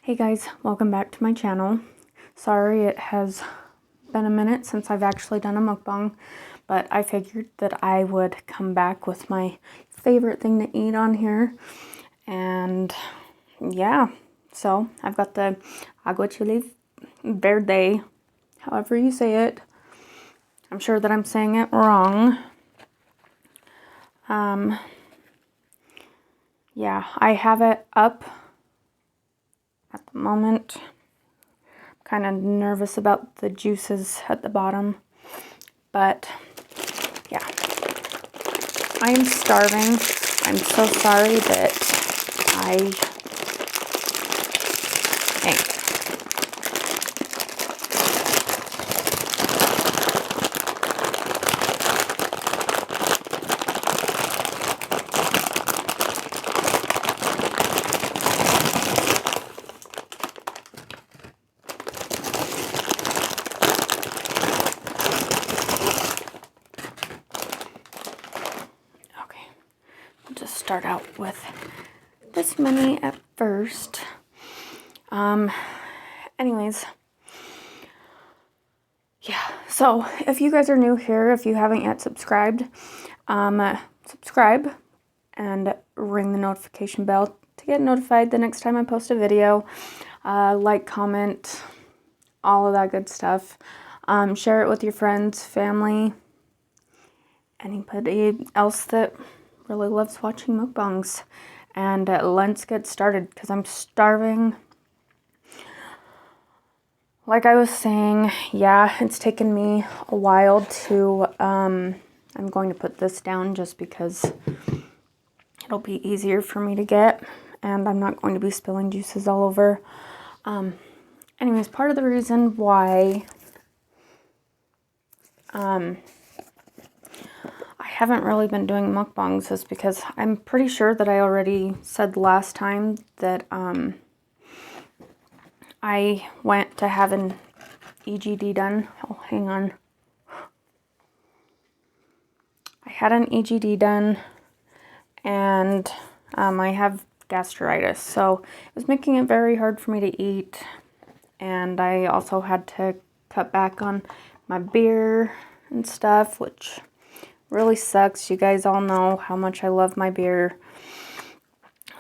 Hey guys, welcome back to my channel. Sorry it has been a minute since I've actually done a mukbang, but I figured that I would come back with my favorite thing to eat on here. And yeah, so I've got the Aguachile Verde, however you say it. I'm sure that I'm saying it wrong. Yeah, I have it up at the moment. Kind of nervous about the juices at the bottom, but yeah, I am starving. I'm so sorry that I okay, I'll just start out with this many at first. Anyways, yeah, so if you guys are new here, if you haven't yet subscribed, subscribe and ring the notification bell to get notified the next time I post a video. Like, comment, all of that good stuff. Share it with your friends, family, anybody else that really loves watching mukbangs. And let's get started because I'm starving. Like I was saying, yeah, it's taken me a while to, I'm going to put this down just because it'll be easier for me to get, and I'm not going to be spilling juices all over. Anyways, part of the reason why I haven't really been doing mukbangs is because I'm pretty sure that I already said last time that I went to have an EGD done. Oh, hang on. I had an EGD done, and I have gastritis, so it was making it very hard for me to eat, and I also had to cut back on my beer and stuff, which really sucks. You guys all know how much I love my beer.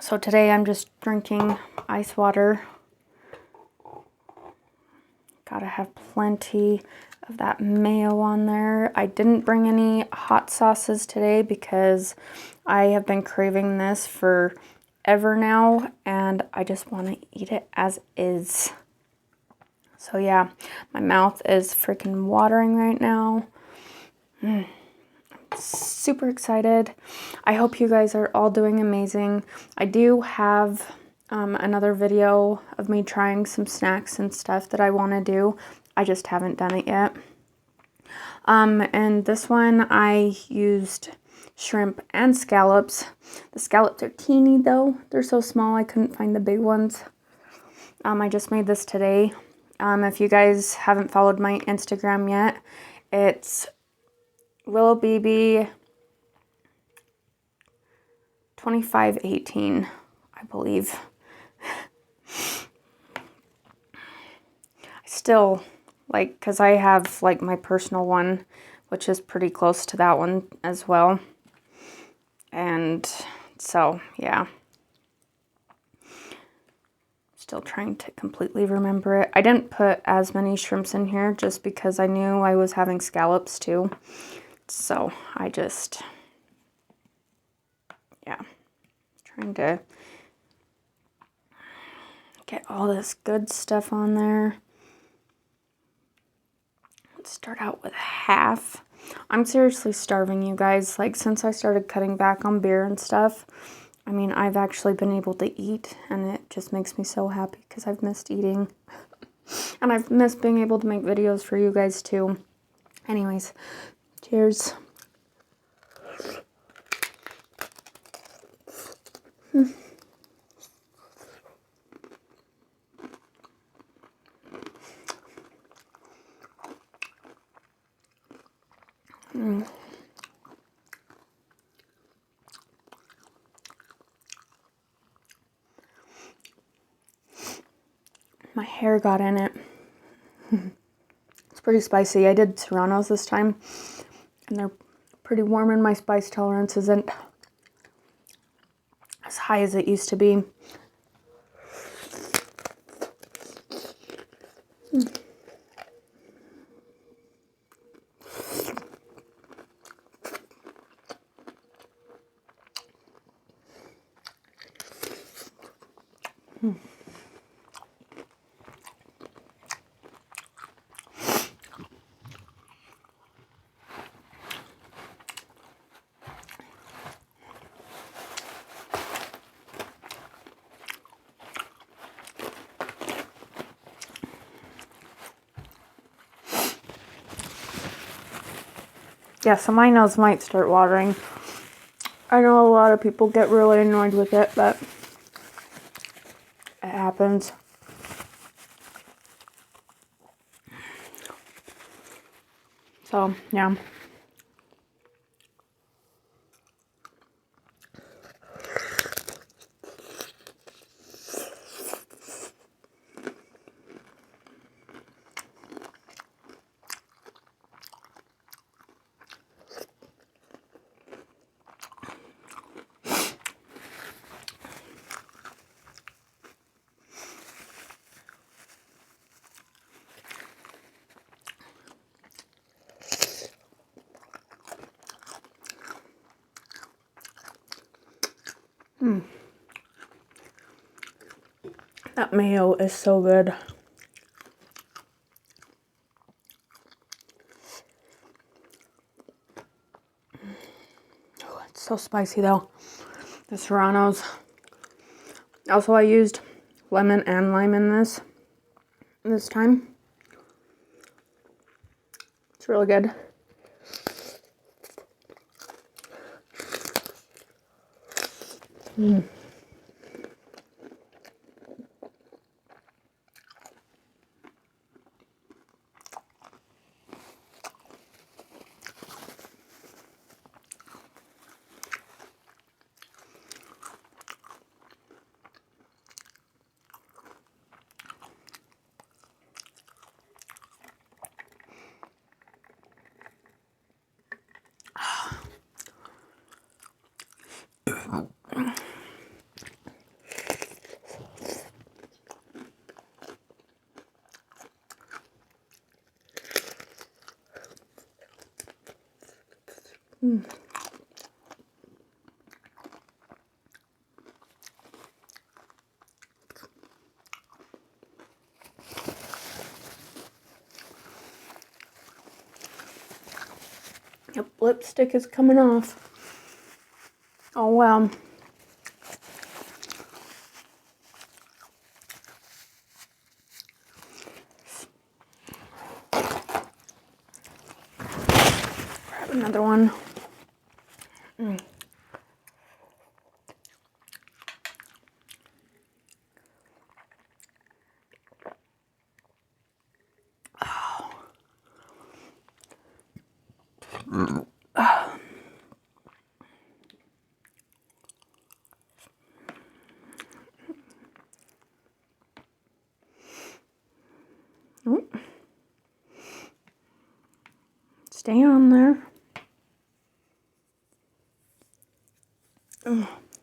So today I'm just drinking ice water. Gotta have plenty of that mayo on there. I didn't bring any hot sauces today because I have been craving this forever now, and I just want to eat it as is. So yeah, my mouth is freaking watering right now. I'm super excited. I hope you guys are all doing amazing. I do have another video of me trying some snacks and stuff that I want to do. I just haven't done it yet. And this one I used shrimp and scallops. The scallops are teeny though. They're so small I couldn't find the big ones. I just made this today. If you guys haven't followed my Instagram yet, it's WillowBB2518, I believe. I still like, because I have like my personal one, which is pretty close to that one as well. And so, yeah. Still trying to completely remember it. I didn't put as many shrimps in here just because I knew I was having scallops too. So I just, yeah, trying to get all this good stuff on there. Let's start out with half. I'm seriously starving, you guys. Like, since I started cutting back on beer and stuff, I mean, I've actually been able to eat, and it just makes me so happy because I've missed eating. And I've missed being able to make videos for you guys too. Anyways, cheers. My hair got in it. It's pretty spicy. I did serranos this time, and they're pretty warm, and my spice tolerance isn't as high as it used to be. Yeah, so my nose might start watering. I know a lot of people get really annoyed with it, but it happens. So, yeah. That mayo is so good. Oh, it's so spicy though. The serranos. Also, I used lemon and lime in this time. It's really good. Yep, lipstick is coming off. Oh well. Grab another one. Stay on there.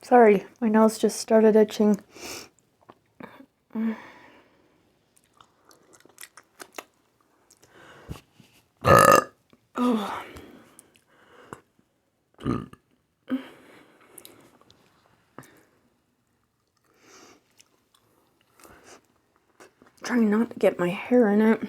Sorry, my nose just started itching. Oh. Trying not to get my hair in it.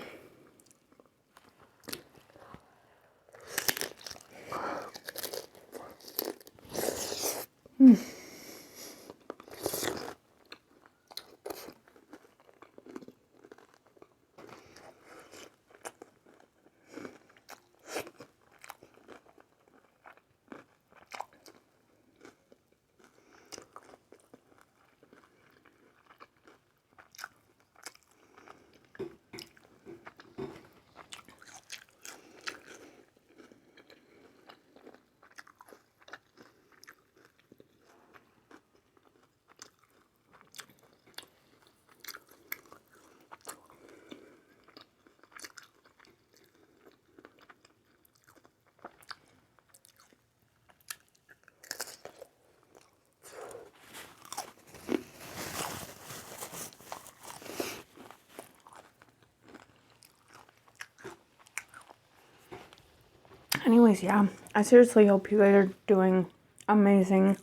Anyways, yeah, I seriously hope you guys are doing amazing.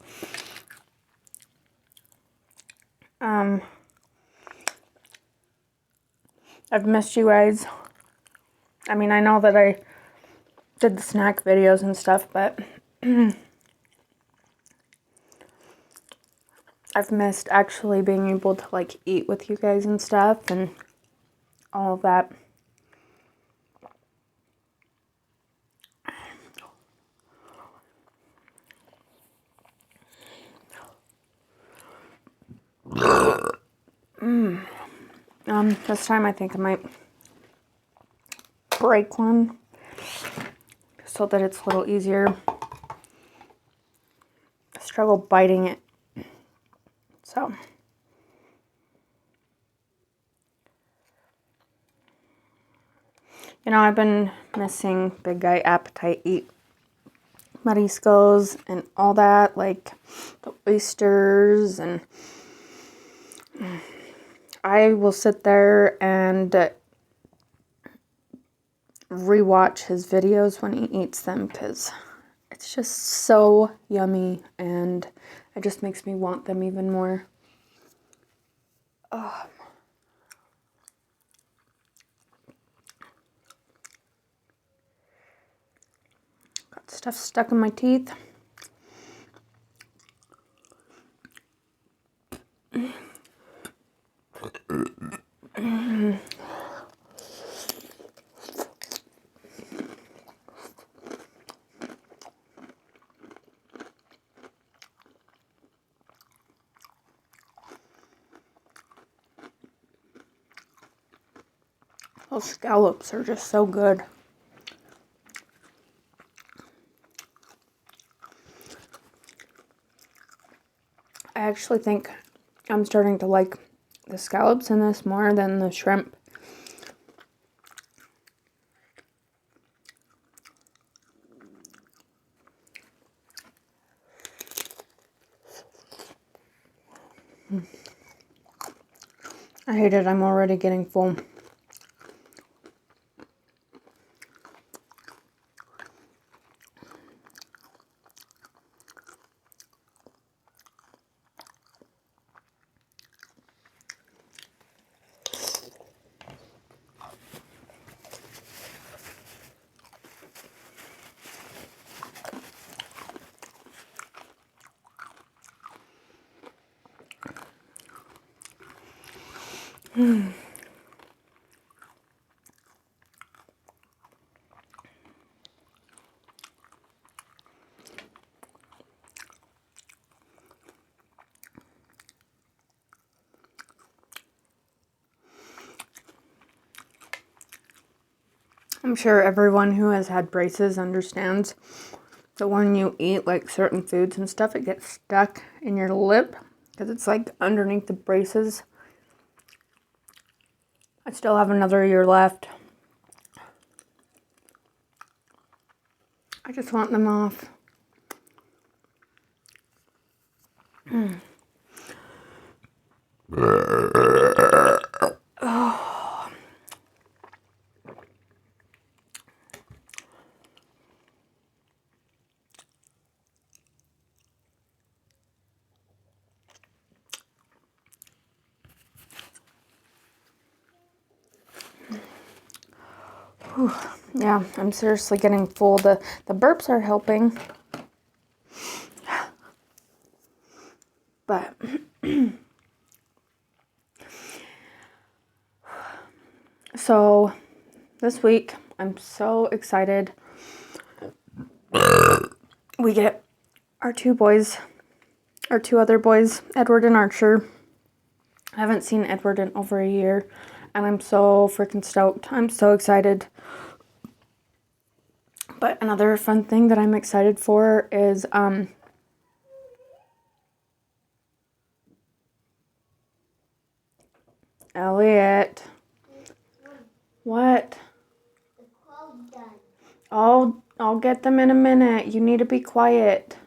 I've missed you guys. I mean, I know that I did the snack videos and stuff, but I've missed actually being able to like eat with you guys and stuff and all of that. This time I think I might break one so that it's a little easier. I struggle biting it. So. You know, I've been missing Big Guy Appetite Eat mariscos and all that, like the oysters, and I will sit there and rewatch his videos when he eats them because it's just so yummy and it just makes me want them even more. Oh. Got stuff stuck in my teeth. Those scallops are just so good. I actually think I'm starting to like the scallops in this more than the shrimp. I hate it. I'm already getting full. I'm sure everyone who has had braces understands that when you eat like certain foods and stuff, it gets stuck in your lip because it's like underneath the braces. I still have another year left. I just want them off. Oh. Whew. Yeah, I'm seriously getting full. The burps are helping. But so this week I'm so excited. We get our two other boys, Edward and Archer. I haven't seen Edward in over a year, and I'm so freaking stoked. I'm so excited. But another fun thing that I'm excited for is Elliot. What? The clothes done. I'll get them in a minute. You need to be quiet.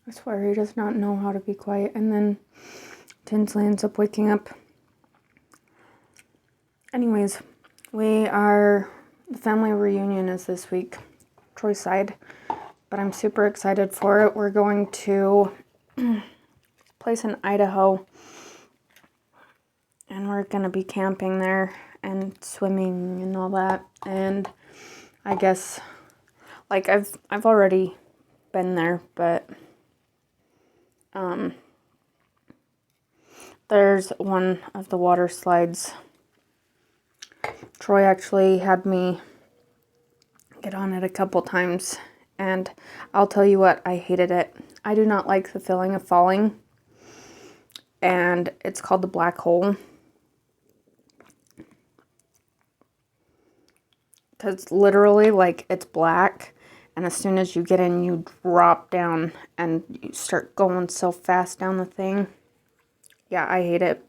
I swear he does not know how to be quiet. And then Tinsley ends up waking up. Anyways, The family reunion is this week, Troy's side, but I'm super excited for it. We're going to a place in Idaho, and we're going to be camping there and swimming and all that. And I guess, like, I've already been there, but there's one of the water slides. Troy actually had me get on it a couple times, and I'll tell you what, I hated it. I do not like the feeling of falling, and it's called the black hole. Because literally, like, it's black, and as soon as you get in, you drop down, and you start going so fast down the thing. Yeah, I hate it.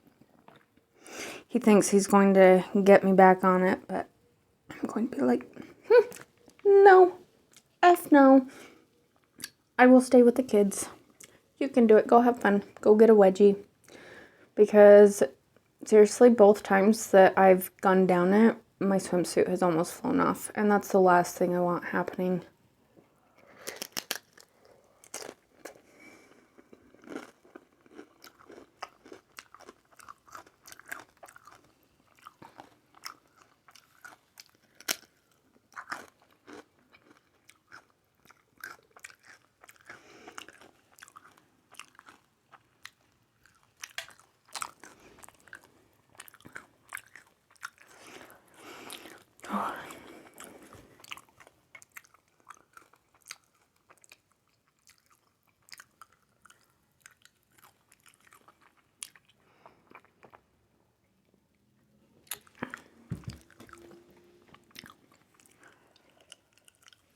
He thinks he's going to get me back on it, but I'm going to be like, no, F no. I will stay with the kids. You can do it. Go have fun. Go get a wedgie. Because seriously, both times that I've gone down it, my swimsuit has almost flown off. And that's the last thing I want happening.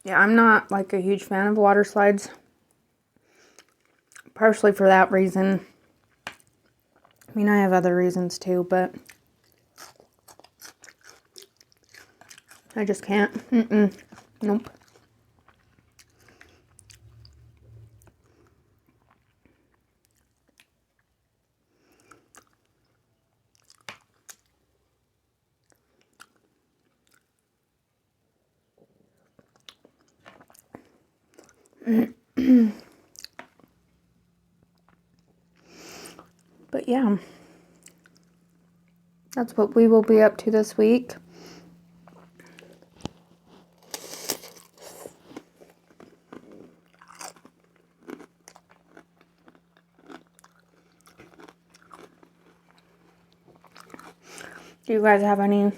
Yeah, I'm not like a huge fan of water slides. Partially for that reason. I mean, I have other reasons too, but I just can't. Nope. But yeah, that's what we will be up to this week. Do you guys have any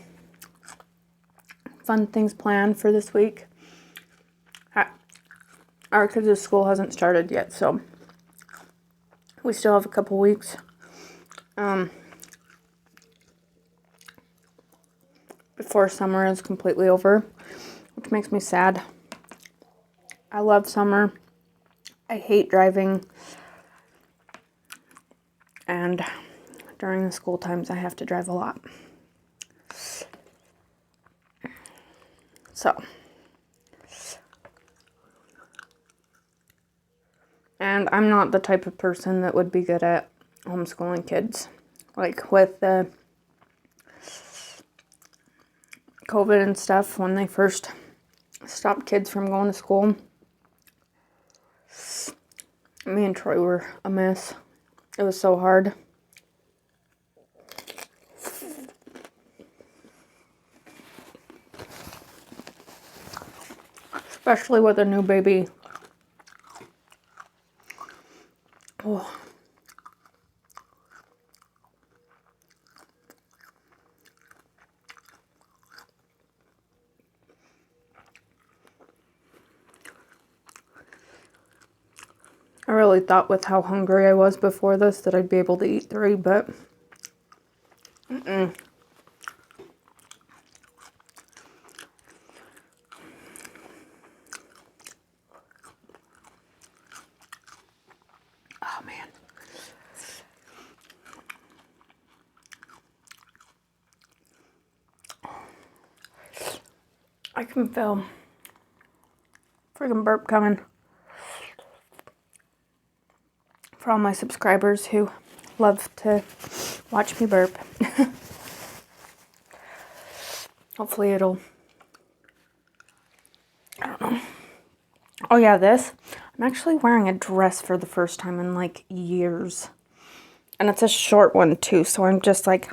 fun things planned for this week? Our kids' school hasn't started yet, so we still have a couple weeks. Before summer is completely over, which makes me sad. I love summer. I hate driving. And during the school times, I have to drive a lot. So. And I'm not the type of person that would be good at homeschooling kids. Like with the COVID and stuff, when they first stopped kids from going to school, me and Troy were a mess. It was so hard. Especially with a new baby. Oh. I really thought with how hungry I was before this that I'd be able to eat 3, but oh man. I can feel freaking burp coming. For all my subscribers who love to watch me burp. Hopefully it'll, I don't know. Oh yeah, this. I'm actually wearing a dress for the first time in like years. And it's a short one too, so I'm just like,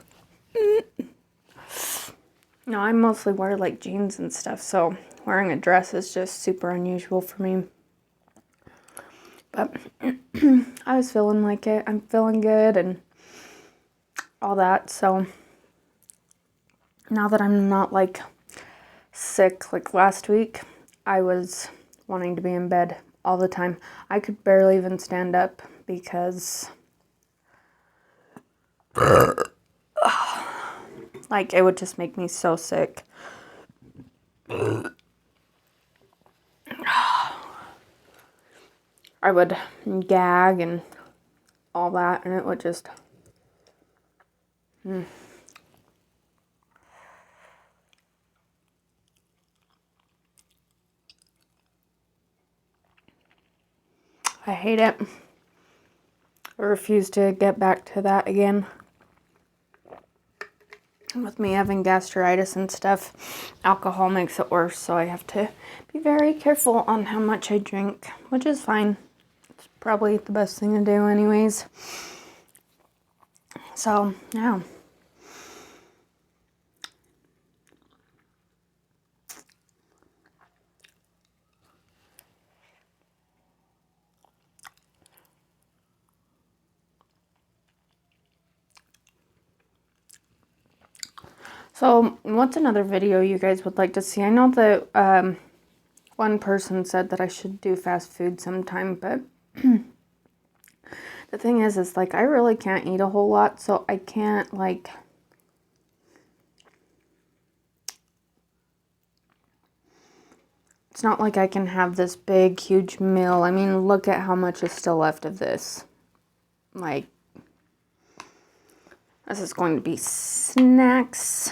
No, I mostly wear like jeans and stuff, so wearing a dress is just super unusual for me. But I was feeling like it. I'm feeling good and all that, so now that I'm not like sick like last week, I was wanting to be in bed all the time. I could barely even stand up because like it would just make me so sick. I would gag and all that, and it would just I hate it. I refuse to get back to that again. With me having gastritis and stuff, alcohol makes it worse, so I have to be very careful on how much I drink, which is fine. It's probably the best thing to do anyways. So, yeah. So, what's another video you guys would like to see? I know that one person said that I should do fast food sometime, but the thing is like I really can't eat a whole lot, so I can't like it's not like I can have this big huge meal. I mean, look at how much is still left of this. Like, this is going to be snacks.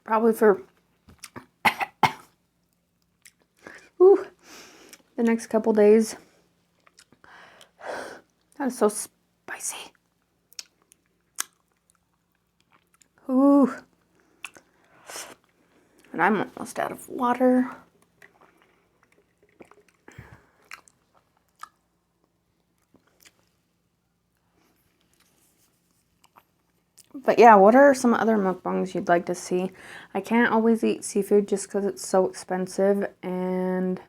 Probably for the next couple days. That is so spicy. Ooh. And I'm almost out of water. But yeah, what are some other mukbangs you'd like to see? I can't always eat seafood just because it's so expensive, and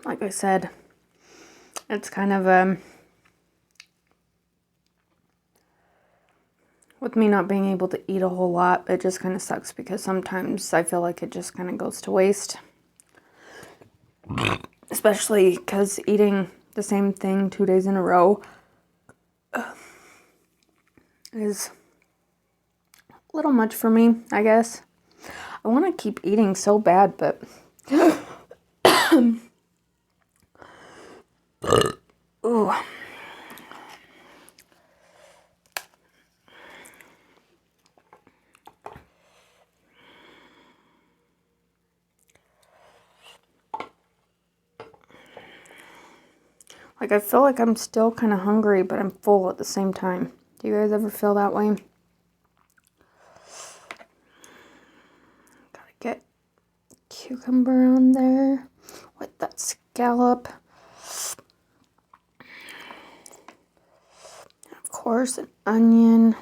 like I said, it's kind of with me not being able to eat a whole lot, it just kind of sucks because sometimes I feel like it just kind of goes to waste. Especially because eating the same thing 2 days in a row is a little much for me, I guess. I want to keep eating so bad, but ooh. Like, I feel like I'm still kind of hungry, but I'm full at the same time. Do you guys ever feel that way? Gotta get cucumber on there with that scallop. And of course, an onion.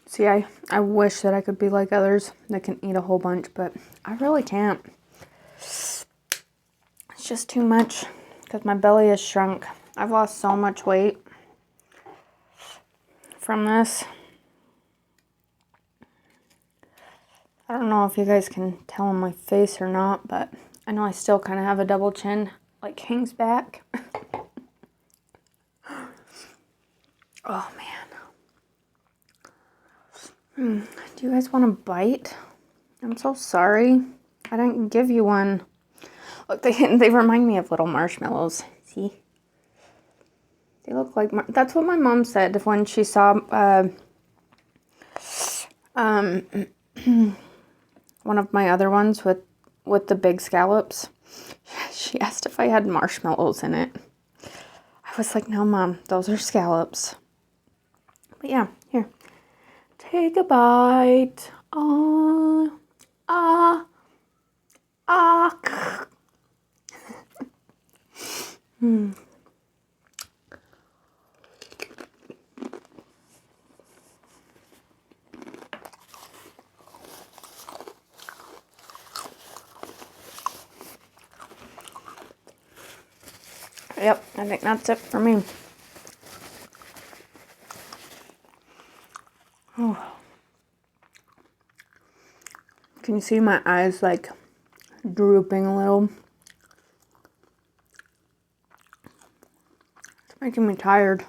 See, See, I wish that I could be like others that can eat a whole bunch, but I really can't. It's just too much because my belly has shrunk. I've lost so much weight from this. I don't know if you guys can tell on my face or not, but I know I still kind of have a double chin, like hangs back. Oh, man. Do you guys want a bite? I'm so sorry. I didn't give you one. Look, they remind me of little marshmallows. See? They look like... That's what my mom said when she saw one of my other ones with the big scallops. She asked if I had marshmallows in it. I was like, no, Mom, those are scallops. But yeah, here. Take a bite. Oh, ah, ah. Yep, I think that's it for me. Oh. Can you see my eyes like drooping a little? It's making me tired.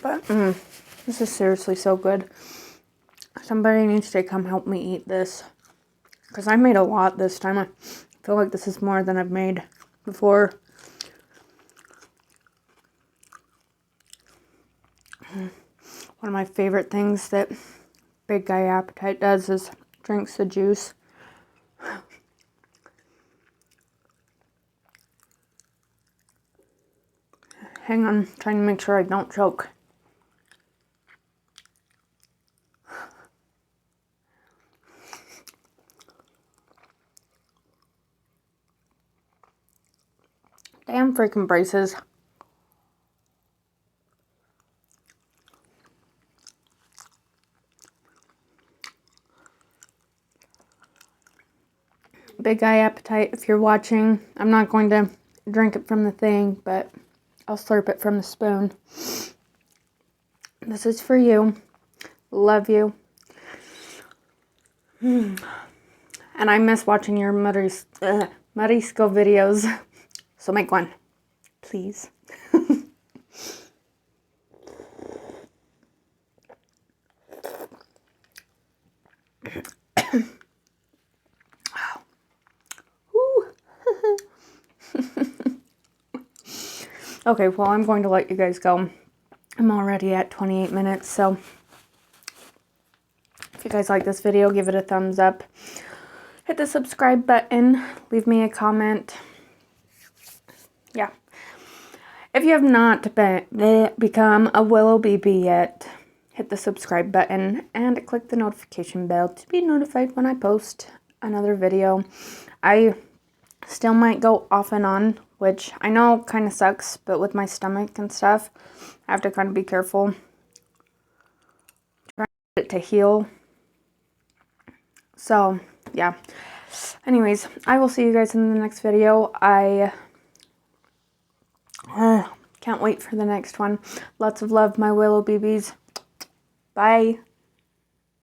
But this is seriously so good. Somebody needs to come help me eat this. Because I made a lot this time. I feel like this is more than I've made before. One of my favorite things that Big Guy Appetite does is drinks the juice. Hang on, trying to make sure I don't choke. Damn freaking braces. Big Guy Appetite, if you're watching, I'm not going to drink it from the thing, but I'll slurp it from the spoon. This is for you. Love you. And I miss watching your Marisco videos. So make one, please. Okay, well, I'm going to let you guys go. I'm already at 28 minutes, so if you guys like this video, give it a thumbs up. Hit the subscribe button. Leave me a comment. Yeah. If you have not become a Willow BB yet, hit the subscribe button and click the notification bell to be notified when I post another video. I still might go off and on, which I know kind of sucks, but with my stomach and stuff, I have to kind of be careful. Trying to get it to heal. So, yeah. Anyways, I will see you guys in the next video. I can't wait for the next one. Lots of love, my Willow BBs. Bye.